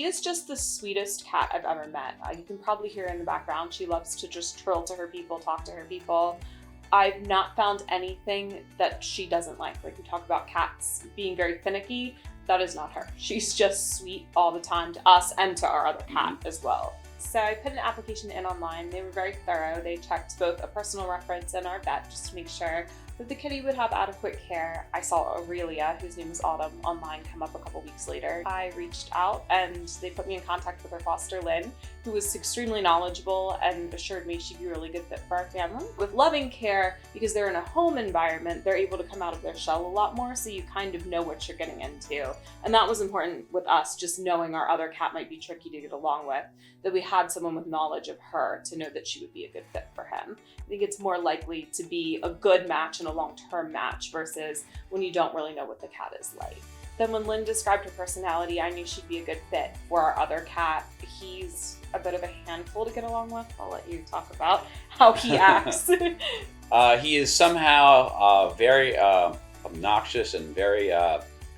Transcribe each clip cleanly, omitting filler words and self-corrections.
She is just the sweetest cat I've ever met. You can probably hear her in the background. She loves to just trill to her people, talk to her people. I've not found anything that she doesn't like. Like we talk about cats being very finicky. That is not her. She's just sweet all the time to us and to our other cat as well. So I put an application in online. They were very thorough. They checked both a personal reference and our vet just to make sure that the kitty would have adequate care. I saw Aurelia, whose name is Autumn, online come up a couple weeks later. I reached out and they put me in contact with her foster, Lynn, who was extremely knowledgeable and assured me she'd be a really good fit for our family. With loving care, because they're in a home environment, they're able to come out of their shell a lot more, so you kind of know what you're getting into. And that was important with us, just knowing our other cat might be tricky to get along with, that we had someone with knowledge of her to know that she would be a good fit for him. I think it's more likely to be a good match and a long-term match versus when you don't really know what the cat is like. Then when Lynn described her personality, I knew she'd be a good fit for our other cat. He's a bit of a handful to get along with. I'll let you talk about how he acts. He is somehow very obnoxious and very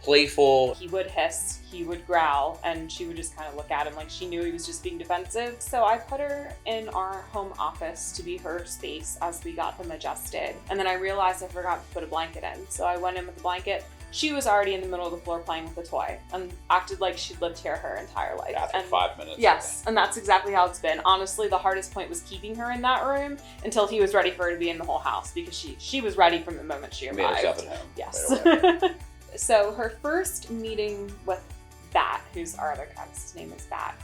playful. He would hiss, he would growl, and she would just kind of look at him like she knew he was just being defensive. So I put her in our home office to be her space as we got him adjusted. And then I realized I forgot to put a blanket in. So I went in with the blanket. She was already in the middle of the floor playing with a toy and acted like she'd lived here her entire life. After 5 minutes. Yes, and that's exactly how it's been. Honestly, the hardest point was keeping her in that room until he was ready for her to be in the whole house, because she was ready from the moment she arrived. Made herself at home. Yes. Right. So her first meeting with Bat, who's our other cat, his name is Bat,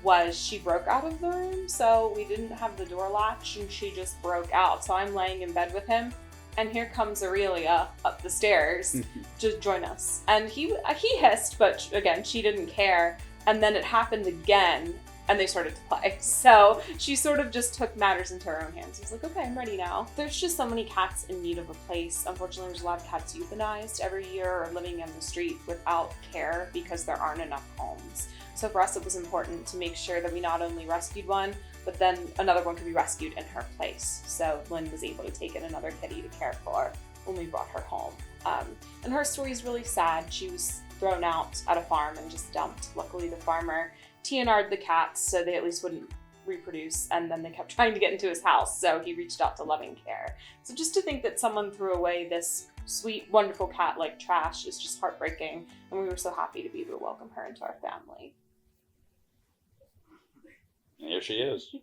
was she broke out of the room. So we didn't have the door latch and she just broke out. So I'm laying in bed with him and here comes Aurelia up the stairs to join us. And he hissed, but again, she didn't care. And then it happened again and they started to play. So she sort of just took matters into her own hands. She was like, okay, I'm ready now. There's just so many cats in need of a place. Unfortunately, there's a lot of cats euthanized every year or living in the street without care because there aren't enough homes. So for us, it was important to make sure that we not only rescued one, but then another one could be rescued in her place. So Lynn was able to take in another kitty to care for when we brought her home. And her story is really sad. She was thrown out at a farm and just dumped. Luckily, the farmer TNR'd the cats so they at least wouldn't reproduce, and then they kept trying to get into his house, so he reached out to Loving Care. So just to think that someone threw away this sweet, wonderful cat like trash is just heartbreaking, and we were so happy to be able to welcome her into our family. Here she is.